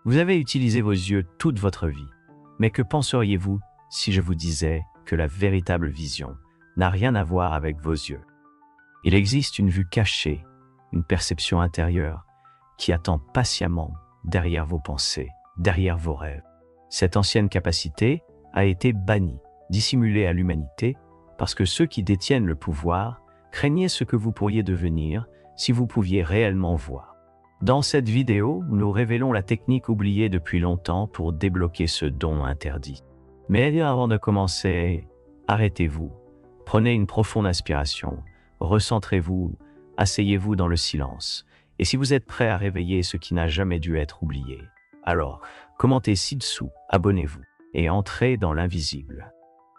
Vous avez utilisé vos yeux toute votre vie. Mais que penseriez-vous si je vous disais que la véritable vision n'a rien à voir avec vos yeux? Il existe une vue cachée, une perception intérieure qui attend patiemment derrière vos pensées, derrière vos rêves. Cette ancienne capacité a été bannie, dissimulée à l'humanité, parce que ceux qui détiennent le pouvoir craignaient ce que vous pourriez devenir si vous pouviez réellement voir. Dans cette vidéo, nous révélons la technique oubliée depuis longtemps pour débloquer ce don interdit. Mais avant de commencer, arrêtez-vous, prenez une profonde inspiration, recentrez-vous, asseyez-vous dans le silence. Et si vous êtes prêt à réveiller ce qui n'a jamais dû être oublié, alors commentez ci-dessous, abonnez-vous et entrez dans l'invisible.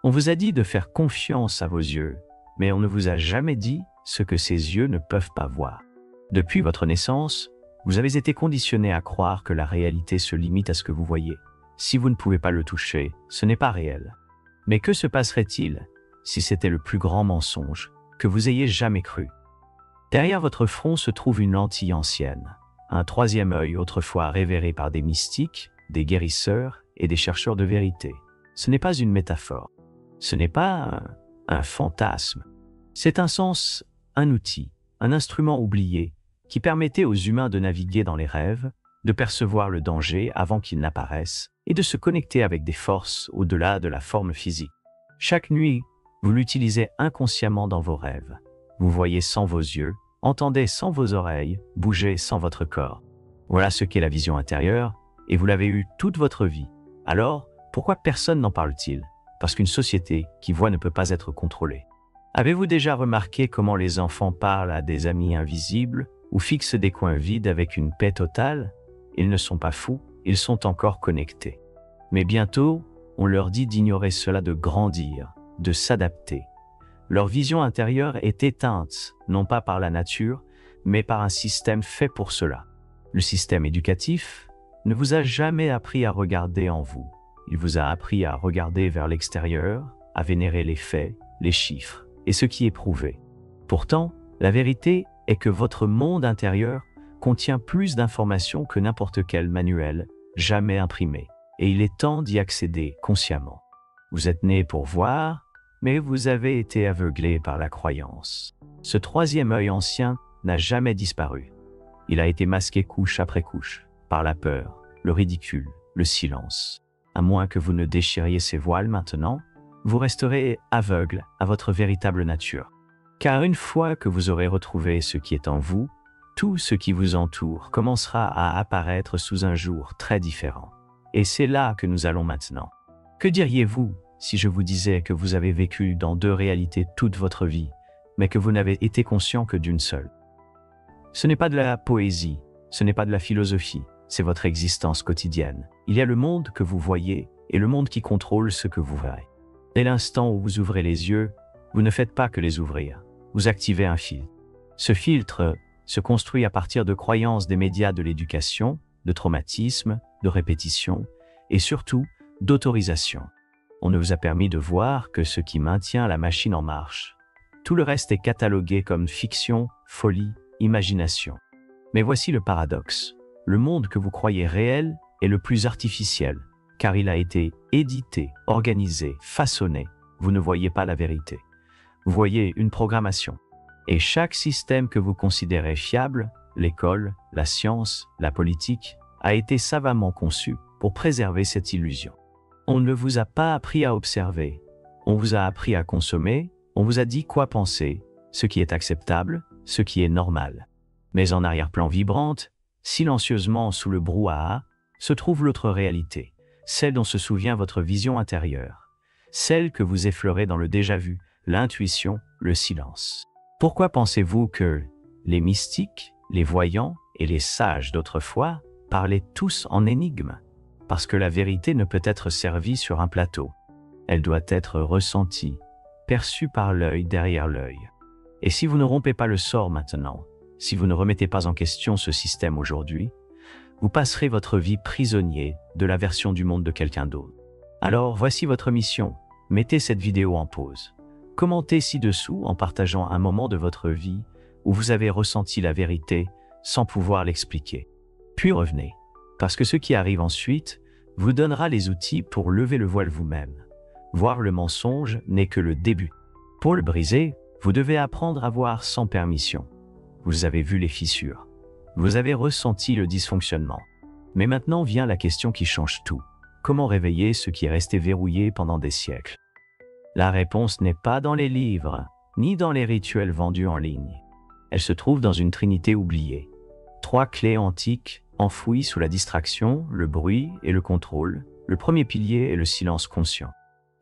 On vous a dit de faire confiance à vos yeux, mais on ne vous a jamais dit ce que ces yeux ne peuvent pas voir. Depuis votre naissance, vous avez été conditionné à croire que la réalité se limite à ce que vous voyez. Si vous ne pouvez pas le toucher, ce n'est pas réel. Mais que se passerait-il si c'était le plus grand mensonge que vous ayez jamais cru? Derrière votre front se trouve une lentille ancienne, un troisième œil autrefois révéré par des mystiques, des guérisseurs et des chercheurs de vérité. Ce n'est pas une métaphore, ce n'est pas un fantasme. C'est un sens, un outil, un instrument oublié qui permettait aux humains de naviguer dans les rêves, de percevoir le danger avant qu'il n'apparaisse et de se connecter avec des forces au-delà de la forme physique. Chaque nuit, vous l'utilisez inconsciemment dans vos rêves. Vous voyez sans vos yeux, entendez sans vos oreilles, bougez sans votre corps. Voilà ce qu'est la vision intérieure, et vous l'avez eue toute votre vie. Alors, pourquoi personne n'en parle-t-il? Parce qu'une société qui voit ne peut pas être contrôlée. Avez-vous déjà remarqué comment les enfants parlent à des amis invisibles ou fixent des coins vides avec une paix totale? Ils ne sont pas fous, ils sont encore connectés. Mais bientôt, on leur dit d'ignorer cela, de grandir, de s'adapter. Leur vision intérieure est éteinte, non pas par la nature, mais par un système fait pour cela. Le système éducatif ne vous a jamais appris à regarder en vous. Il vous a appris à regarder vers l'extérieur, à vénérer les faits, les chiffres et ce qui est prouvé. Pourtant, la vérité est que votre monde intérieur contient plus d'informations que n'importe quel manuel jamais imprimé, et il est temps d'y accéder consciemment. Vous êtes né pour voir, mais vous avez été aveuglé par la croyance. Ce troisième œil ancien n'a jamais disparu. Il a été masqué couche après couche, par la peur, le ridicule, le silence. À moins que vous ne déchiriez ces voiles maintenant, vous resterez aveugle à votre véritable nature. Car une fois que vous aurez retrouvé ce qui est en vous, tout ce qui vous entoure commencera à apparaître sous un jour très différent. Et c'est là que nous allons maintenant. Que diriez-vous si je vous disais que vous avez vécu dans deux réalités toute votre vie, mais que vous n'avez été conscient que d'une seule? Ce n'est pas de la poésie, ce n'est pas de la philosophie, c'est votre existence quotidienne. Il y a le monde que vous voyez et le monde qui contrôle ce que vous verrez. Dès l'instant où vous ouvrez les yeux, vous ne faites pas que les ouvrir, vous activez un filtre. Ce filtre se construit à partir de croyances des médias, de l'éducation, de traumatismes, de répétition et surtout d'autorisation. On ne vous a permis de voir que ce qui maintient la machine en marche. Tout le reste est catalogué comme fiction, folie, imagination. Mais voici le paradoxe. Le monde que vous croyez réel est le plus artificiel, car il a été édité, organisé, façonné. Vous ne voyez pas la vérité. Vous voyez une programmation. Et chaque système que vous considérez fiable, l'école, la science, la politique, a été savamment conçu pour préserver cette illusion. On ne vous a pas appris à observer, on vous a appris à consommer, on vous a dit quoi penser, ce qui est acceptable, ce qui est normal. Mais en arrière-plan vibrante, silencieusement sous le brouhaha, se trouve l'autre réalité, celle dont se souvient votre vision intérieure, celle que vous effleurez dans le déjà-vu, l'intuition, le silence. Pourquoi pensez-vous que les mystiques, les voyants et les sages d'autrefois parlaient tous en énigmes? Parce que la vérité ne peut être servie sur un plateau. Elle doit être ressentie, perçue par l'œil derrière l'œil. Et si vous ne rompez pas le sort maintenant, si vous ne remettez pas en question ce système aujourd'hui, vous passerez votre vie prisonnier de la version du monde de quelqu'un d'autre. Alors voici votre mission, mettez cette vidéo en pause. Commentez ci-dessous en partageant un moment de votre vie où vous avez ressenti la vérité sans pouvoir l'expliquer. Puis revenez. Parce que ce qui arrive ensuite vous donnera les outils pour lever le voile vous-même. Voir le mensonge n'est que le début. Pour le briser, vous devez apprendre à voir sans permission. Vous avez vu les fissures. Vous avez ressenti le dysfonctionnement. Mais maintenant vient la question qui change tout. Comment réveiller ce qui est resté verrouillé pendant des siècles? La réponse n'est pas dans les livres, ni dans les rituels vendus en ligne. Elle se trouve dans une trinité oubliée. 3 clés antiques enfouies sous la distraction, le bruit et le contrôle. Le premier pilier est le silence conscient.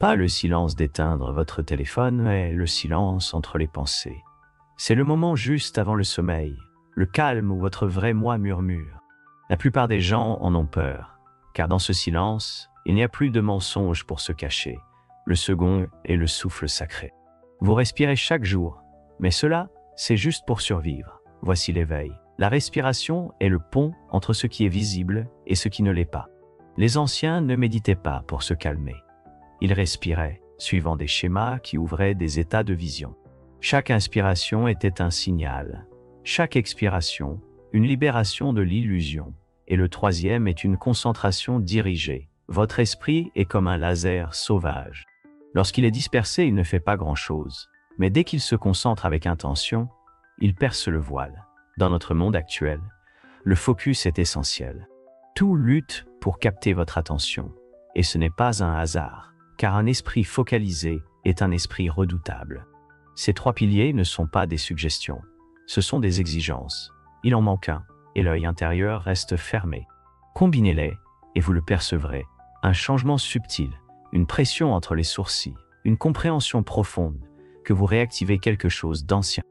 Pas le silence d'éteindre votre téléphone, mais le silence entre les pensées. C'est le moment juste avant le sommeil, le calme où votre vrai moi murmure. La plupart des gens en ont peur, car dans ce silence, il n'y a plus de mensonges pour se cacher. Le second est le souffle sacré. Vous respirez chaque jour, mais cela, c'est juste pour survivre. Voici l'éveil. La respiration est le pont entre ce qui est visible et ce qui ne l'est pas. Les anciens ne méditaient pas pour se calmer. Ils respiraient, suivant des schémas qui ouvraient des états de vision. Chaque inspiration était un signal. Chaque expiration, une libération de l'illusion. Et le troisième est une concentration dirigée. Votre esprit est comme un laser sauvage. Lorsqu'il est dispersé, il ne fait pas grand-chose. Mais dès qu'il se concentre avec intention, il perce le voile. Dans notre monde actuel, le focus est essentiel. Tout lutte pour capter votre attention. Et ce n'est pas un hasard, car un esprit focalisé est un esprit redoutable. Ces 3 piliers ne sont pas des suggestions, ce sont des exigences. Il en manque un, et l'œil intérieur reste fermé. Combinez-les, et vous le percevrez. Un changement subtil, une pression entre les sourcils, une compréhension profonde, que vous réactivez quelque chose d'ancien.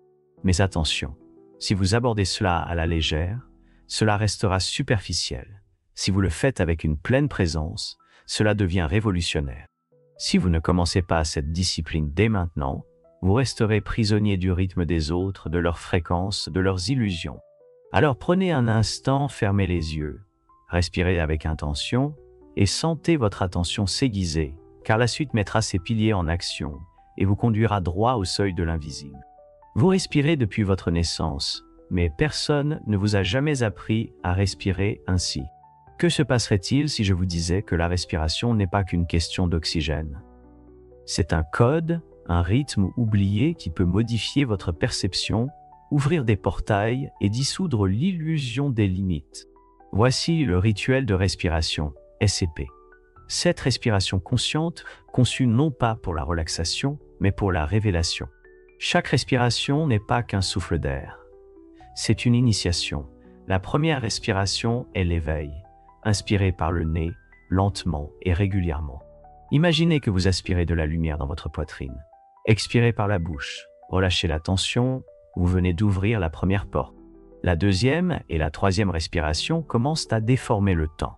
Mais attention, si vous abordez cela à la légère, cela restera superficiel. Si vous le faites avec une pleine présence, cela devient révolutionnaire. Si vous ne commencez pas cette discipline dès maintenant, vous resterez prisonnier du rythme des autres, de leurs fréquences, de leurs illusions. Alors prenez un instant, fermez les yeux, respirez avec intention et sentez votre attention s'aiguiser, car la suite mettra ces piliers en action et vous conduira droit au seuil de l'invisible. Vous respirez depuis votre naissance, mais personne ne vous a jamais appris à respirer ainsi. Que se passerait-il si je vous disais que la respiration n'est pas qu'une question d'oxygène? C'est un code, un rythme oublié qui peut modifier votre perception, ouvrir des portails et dissoudre l'illusion des limites. Voici le rituel de respiration, SCP. Cette respiration consciente, conçue non pas pour la relaxation, mais pour la révélation. Chaque respiration n'est pas qu'un souffle d'air. C'est une initiation. La première respiration est l'éveil. Inspirez par le nez, lentement et régulièrement. Imaginez que vous aspirez de la lumière dans votre poitrine. Expirez par la bouche. Relâchez la tension. Vous venez d'ouvrir la première porte. La deuxième et la troisième respiration commencent à déformer le temps.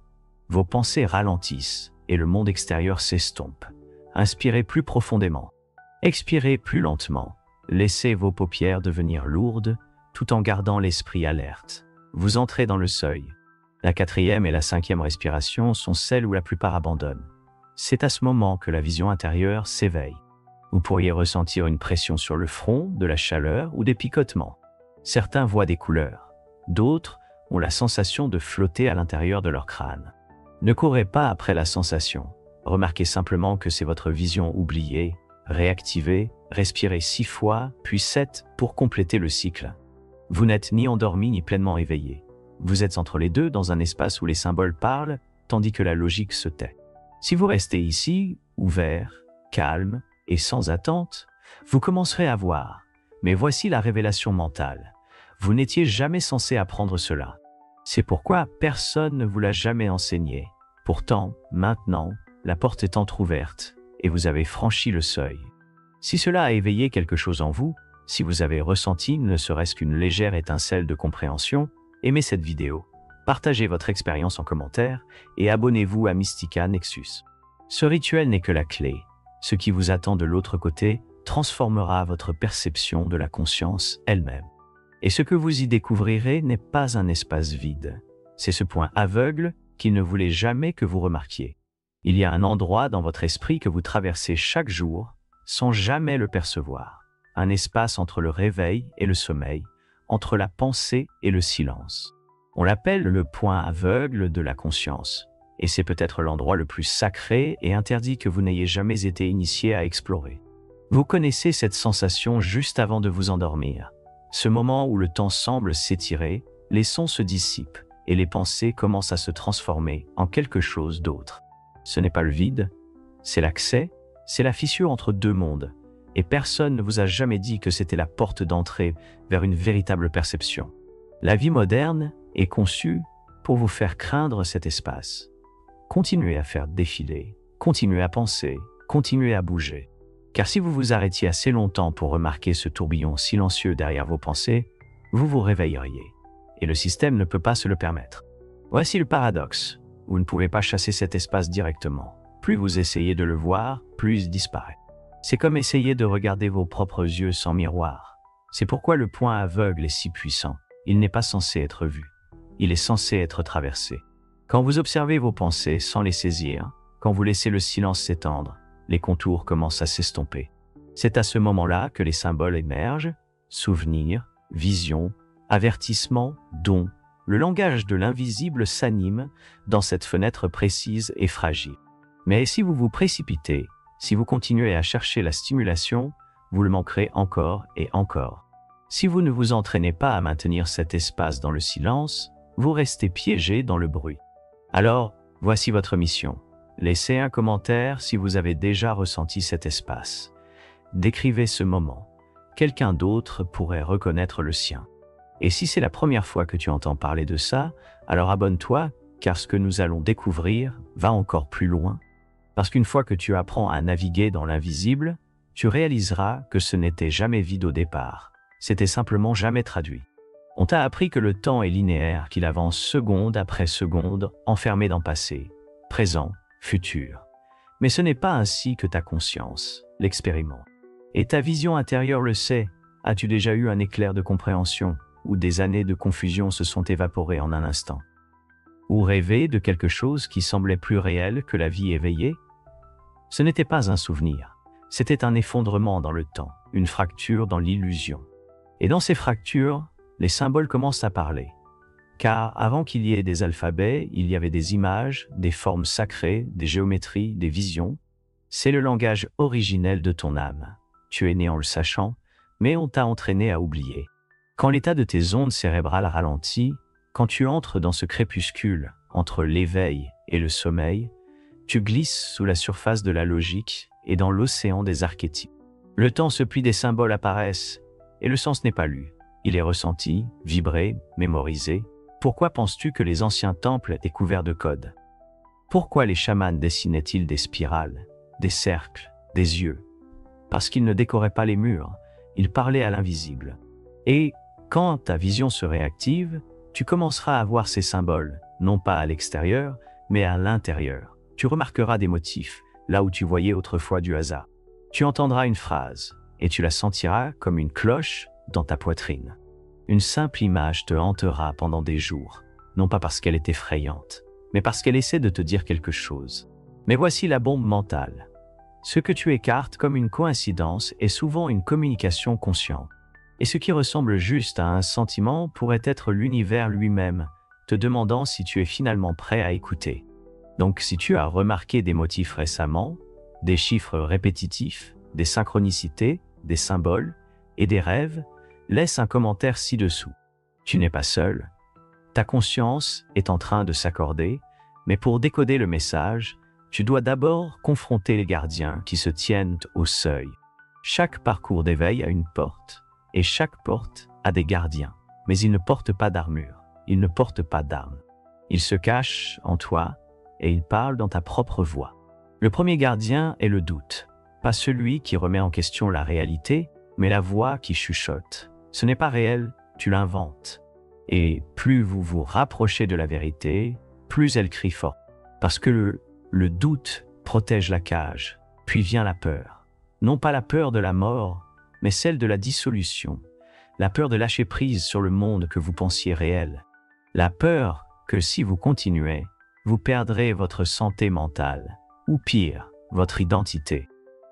Vos pensées ralentissent et le monde extérieur s'estompe. Inspirez plus profondément. Expirez plus lentement. Laissez vos paupières devenir lourdes tout en gardant l'esprit alerte. Vous entrez dans le seuil. La quatrième et la cinquième respiration sont celles où la plupart abandonnent. C'est à ce moment que la vision intérieure s'éveille. Vous pourriez ressentir une pression sur le front, de la chaleur ou des picotements. Certains voient des couleurs. D'autres ont la sensation de flotter à l'intérieur de leur crâne. Ne courez pas après la sensation. Remarquez simplement que c'est votre vision oubliée. Réactivez, respirez 6 fois, puis 7 pour compléter le cycle. Vous n'êtes ni endormi ni pleinement éveillé. Vous êtes entre les deux dans un espace où les symboles parlent, tandis que la logique se tait. Si vous restez ici, ouvert, calme et sans attente, vous commencerez à voir. Mais voici la révélation mentale. Vous n'étiez jamais censé apprendre cela. C'est pourquoi personne ne vous l'a jamais enseigné. Pourtant, maintenant, la porte est entr'ouverte et vous avez franchi le seuil. Si cela a éveillé quelque chose en vous, si vous avez ressenti ne serait-ce qu'une légère étincelle de compréhension, aimez cette vidéo, partagez votre expérience en commentaire et abonnez-vous à Mystica Nexus. Ce rituel n'est que la clé. Ce qui vous attend de l'autre côté transformera votre perception de la conscience elle-même. Et ce que vous y découvrirez n'est pas un espace vide. C'est ce point aveugle qu'il ne voulait jamais que vous remarquiez. Il y a un endroit dans votre esprit que vous traversez chaque jour sans jamais le percevoir. Un espace entre le réveil et le sommeil, entre la pensée et le silence. On l'appelle le point aveugle de la conscience, et c'est peut-être l'endroit le plus sacré et interdit que vous n'ayez jamais été initié à explorer. Vous connaissez cette sensation juste avant de vous endormir, ce moment où le temps semble s'étirer, les sons se dissipent et les pensées commencent à se transformer en quelque chose d'autre. Ce n'est pas le vide, c'est l'accès, c'est la fissure entre deux mondes, et personne ne vous a jamais dit que c'était la porte d'entrée vers une véritable perception. La vie moderne est conçue pour vous faire craindre cet espace. Continuez à faire défiler, continuez à penser, continuez à bouger. Car si vous vous arrêtiez assez longtemps pour remarquer ce tourbillon silencieux derrière vos pensées, vous vous réveilleriez. Et le système ne peut pas se le permettre. Voici le paradoxe. Vous ne pouvez pas chasser cet espace directement. Plus vous essayez de le voir, plus il disparaît. C'est comme essayer de regarder vos propres yeux sans miroir. C'est pourquoi le point aveugle est si puissant. Il n'est pas censé être vu. Il est censé être traversé. Quand vous observez vos pensées sans les saisir, quand vous laissez le silence s'étendre, les contours commencent à s'estomper. C'est à ce moment-là que les symboles émergent, souvenirs, visions, avertissements, dons. Le langage de l'invisible s'anime dans cette fenêtre précise et fragile. Mais si vous vous précipitez, si vous continuez à chercher la stimulation, vous le manquerez encore et encore. Si vous ne vous entraînez pas à maintenir cet espace dans le silence, vous restez piégé dans le bruit. Alors, voici votre mission. Laissez un commentaire si vous avez déjà ressenti cet espace. Décrivez ce moment. Quelqu'un d'autre pourrait reconnaître le sien. Et si c'est la première fois que tu entends parler de ça, alors abonne-toi, car ce que nous allons découvrir va encore plus loin. Parce qu'une fois que tu apprends à naviguer dans l'invisible, tu réaliseras que ce n'était jamais vide au départ. C'était simplement jamais traduit. On t'a appris que le temps est linéaire, qu'il avance seconde après seconde, enfermé dans passé, présent, futur. Mais ce n'est pas ainsi que ta conscience l'expérimente. Et ta vision intérieure le sait. As-tu déjà eu un éclair de compréhension, où des années de confusion se sont évaporées en un instant? Ou rêvé de quelque chose qui semblait plus réel que la vie éveillée? Ce n'était pas un souvenir, c'était un effondrement dans le temps, une fracture dans l'illusion. Et dans ces fractures, les symboles commencent à parler. Car avant qu'il y ait des alphabets, il y avait des images, des formes sacrées, des géométries, des visions. C'est le langage originel de ton âme. Tu es né en le sachant, mais on t'a entraîné à oublier. Quand l'état de tes ondes cérébrales ralentit, quand tu entres dans ce crépuscule entre l'éveil et le sommeil, tu glisses sous la surface de la logique et dans l'océan des archétypes. Le temps se plie, des symboles apparaissent, et le sens n'est pas lu. Il est ressenti, vibré, mémorisé. Pourquoi penses-tu que les anciens temples étaient couverts de codes? Pourquoi les chamans dessinaient-ils des spirales, des cercles, des yeux? Parce qu'ils ne décoraient pas les murs, ils parlaient à l'invisible. Et quand ta vision se réactive, tu commenceras à voir ces symboles, non pas à l'extérieur, mais à l'intérieur. Tu remarqueras des motifs, là où tu voyais autrefois du hasard. Tu entendras une phrase, et tu la sentiras comme une cloche dans ta poitrine. Une simple image te hantera pendant des jours, non pas parce qu'elle est effrayante, mais parce qu'elle essaie de te dire quelque chose. Mais voici la bombe mentale. Ce que tu écartes comme une coïncidence est souvent une communication consciente. Et ce qui ressemble juste à un sentiment pourrait être l'univers lui-même, te demandant si tu es finalement prêt à écouter. Donc si tu as remarqué des motifs récemment, des chiffres répétitifs, des synchronicités, des symboles et des rêves, laisse un commentaire ci-dessous. Tu n'es pas seul. Ta conscience est en train de s'accorder, mais pour décoder le message, tu dois d'abord confronter les gardiens qui se tiennent au seuil. Chaque parcours d'éveil a une porte, et chaque porte a des gardiens. Mais ils ne portent pas d'armure, ils ne portent pas d'armes. Ils se cachent en toi, et ils parlent dans ta propre voix. Le premier gardien est le doute, pas celui qui remet en question la réalité, mais la voix qui chuchote. Ce n'est pas réel, tu l'inventes. Et plus vous vous rapprochez de la vérité, plus elle crie fort. Parce que le doute protège la cage, puis vient la peur. Non pas la peur de la mort, mais celle de la dissolution. La peur de lâcher prise sur le monde que vous pensiez réel. La peur que si vous continuez, vous perdrez votre santé mentale, ou pire, votre identité.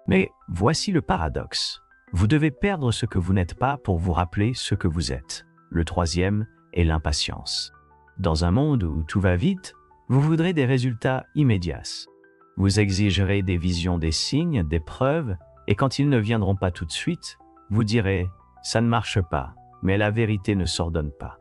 Mais voici le paradoxe. Vous devez perdre ce que vous n'êtes pas pour vous rappeler ce que vous êtes. Le troisième est l'impatience. Dans un monde où tout va vite, vous voudrez des résultats immédiats. Vous exigerez des visions, des signes, des preuves, et quand ils ne viendront pas tout de suite, vous direz « ça ne marche pas », mais la vérité ne s'ordonne pas.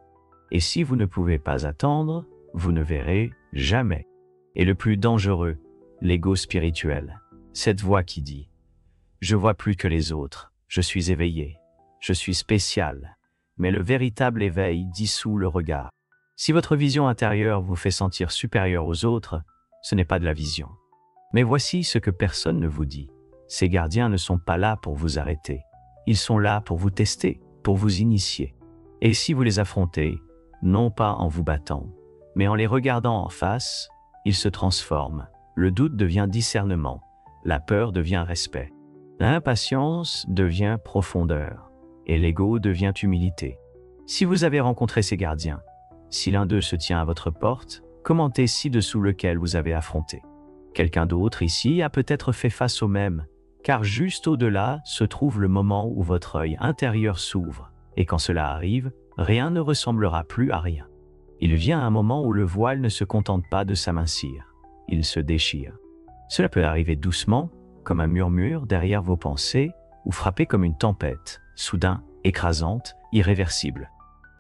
Et si vous ne pouvez pas attendre, vous ne verrez jamais. Et le plus dangereux, l'ego spirituel, cette voix qui dit « je vois plus que les autres, je suis éveillé, je suis spécial », mais le véritable éveil dissout le regard. Si votre vision intérieure vous fait sentir supérieur aux autres, ce n'est pas de la vision. Mais voici ce que personne ne vous dit. Ces gardiens ne sont pas là pour vous arrêter. Ils sont là pour vous tester, pour vous initier. Et si vous les affrontez, non pas en vous battant, mais en les regardant en face, ils se transforment. Le doute devient discernement, la peur devient respect, l'impatience devient profondeur, et l'ego devient humilité. Si vous avez rencontré ces gardiens, si l'un d'eux se tient à votre porte, commentez ci-dessous lequel vous avez affronté. Quelqu'un d'autre ici a peut-être fait face au même, car juste au-delà se trouve le moment où votre œil intérieur s'ouvre, et quand cela arrive, rien ne ressemblera plus à rien. Il vient un moment où le voile ne se contente pas de s'amincir, il se déchire. Cela peut arriver doucement, comme un murmure derrière vos pensées, ou frapper comme une tempête, soudain, écrasante, irréversible.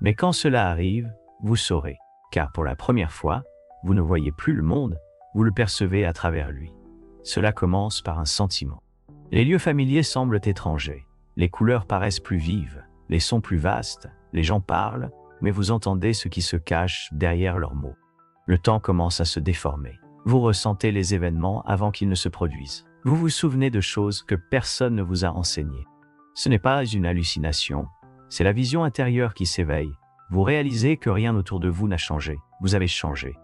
Mais quand cela arrive, vous saurez, car pour la première fois, vous ne voyez plus le monde, vous le percevez à travers lui. Cela commence par un sentiment. Les lieux familiers semblent étrangers, les couleurs paraissent plus vives, les sons plus vastes, les gens parlent, mais vous entendez ce qui se cache derrière leurs mots. Le temps commence à se déformer. Vous ressentez les événements avant qu'ils ne se produisent. Vous vous souvenez de choses que personne ne vous a enseignées. Ce n'est pas une hallucination, c'est la vision intérieure qui s'éveille. Vous réalisez que rien autour de vous n'a changé. Vous avez changé.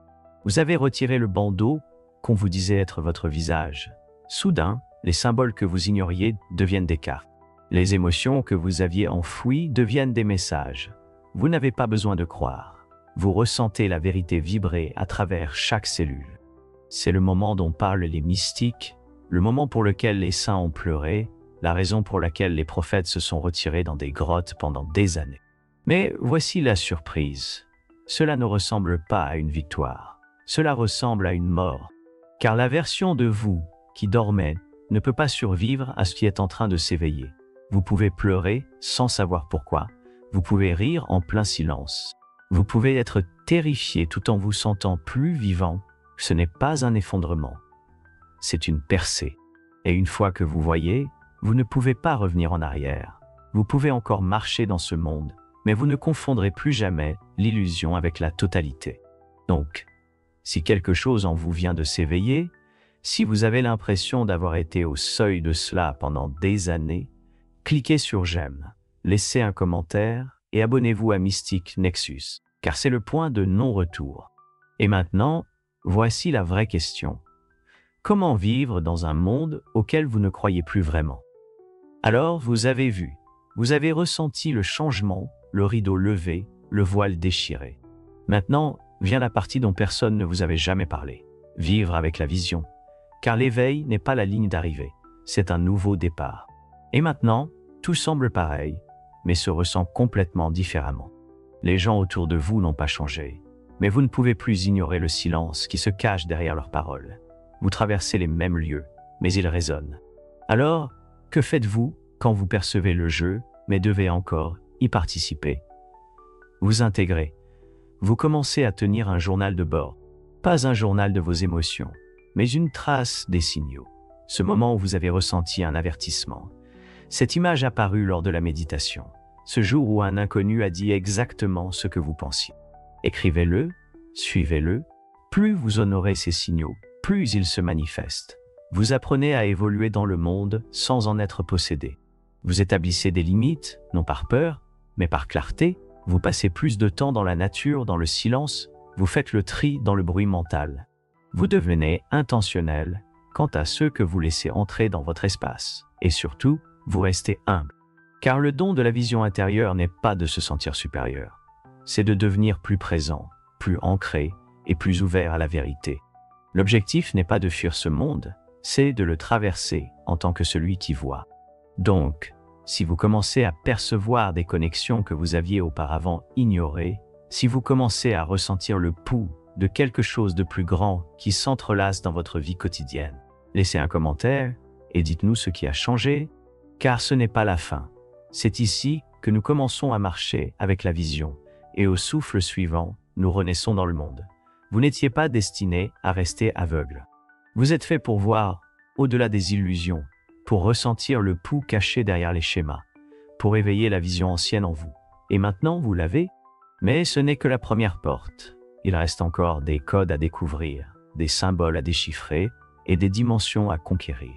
Vous avez retiré le bandeau qu'on vous disait être votre visage. Soudain, les symboles que vous ignoriez deviennent des cartes. Les émotions que vous aviez enfouies deviennent des messages. Vous n'avez pas besoin de croire. Vous ressentez la vérité vibrer à travers chaque cellule. C'est le moment dont parlent les mystiques, le moment pour lequel les saints ont pleuré, la raison pour laquelle les prophètes se sont retirés dans des grottes pendant des années. Mais voici la surprise. Cela ne ressemble pas à une victoire. Cela ressemble à une mort. Car la version de vous, qui dormait, ne peut pas survivre à ce qui est en train de s'éveiller. Vous pouvez pleurer sans savoir pourquoi. Vous pouvez rire en plein silence. Vous pouvez être terrifié tout en vous sentant plus vivant. Ce n'est pas un effondrement. C'est une percée. Et une fois que vous voyez, vous ne pouvez pas revenir en arrière. Vous pouvez encore marcher dans ce monde, mais vous ne confondrez plus jamais l'illusion avec la totalité. Donc, si quelque chose en vous vient de s'éveiller, si vous avez l'impression d'avoir été au seuil de cela pendant des années, cliquez sur j'aime, laissez un commentaire et abonnez-vous à Mystic Nexus, car c'est le point de non-retour. Et maintenant, voici la vraie question. Comment vivre dans un monde auquel vous ne croyez plus vraiment? Alors vous avez vu, vous avez ressenti le changement, le rideau levé, le voile déchiré. Maintenant vient la partie dont personne ne vous avait jamais parlé. Vivre avec la vision. Car l'éveil n'est pas la ligne d'arrivée, c'est un nouveau départ. Et maintenant, tout semble pareil, mais se ressent complètement différemment. Les gens autour de vous n'ont pas changé, mais vous ne pouvez plus ignorer le silence qui se cache derrière leurs paroles. Vous traversez les mêmes lieux, mais ils résonnent. Alors, que faites-vous quand vous percevez le jeu, mais devez encore y participer? Vous intégrez. Vous commencez à tenir un journal de bord. Pas un journal de vos émotions, mais une trace des signaux. Ce moment où vous avez ressenti un avertissement. Cette image apparue lors de la méditation. Ce jour où un inconnu a dit exactement ce que vous pensiez. Écrivez-le, suivez-le. Plus vous honorez ces signaux, plus ils se manifestent. Vous apprenez à évoluer dans le monde sans en être possédé. Vous établissez des limites, non par peur, mais par clarté. Vous passez plus de temps dans la nature, dans le silence. Vous faites le tri dans le bruit mental. Vous devenez intentionnel quant à ceux que vous laissez entrer dans votre espace. Et surtout, vous restez humble. Car le don de la vision intérieure n'est pas de se sentir supérieur. C'est de devenir plus présent, plus ancré et plus ouvert à la vérité. L'objectif n'est pas de fuir ce monde, c'est de le traverser en tant que celui qui voit. Donc, si vous commencez à percevoir des connexions que vous aviez auparavant ignorées, Si vous commencez à ressentir le pouls de quelque chose de plus grand qui s'entrelace dans votre vie quotidienne, laissez un commentaire et dites-nous ce qui a changé, car ce n'est pas la fin. C'est ici que nous commençons à marcher avec la vision, et au souffle suivant, nous renaissons dans le monde. Vous n'étiez pas destiné à rester aveugle. Vous êtes fait pour voir au-delà des illusions, pour ressentir le pouls caché derrière les schémas, pour éveiller la vision ancienne en vous. Et maintenant, vous l'avez, mais ce n'est que la première porte. Il reste encore des codes à découvrir, des symboles à déchiffrer et des dimensions à conquérir.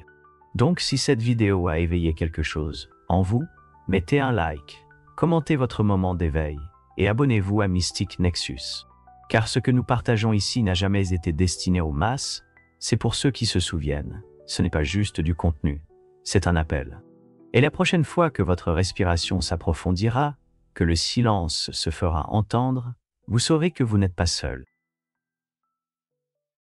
Donc, si cette vidéo a éveillé quelque chose en vous, mettez un like, commentez votre moment d'éveil et abonnez-vous à Mystic Nexus. Car ce que nous partageons ici n'a jamais été destiné aux masses, c'est pour ceux qui se souviennent. Ce n'est pas juste du contenu, c'est un appel. Et la prochaine fois que votre respiration s'approfondira, que le silence se fera entendre, vous saurez que vous n'êtes pas seul.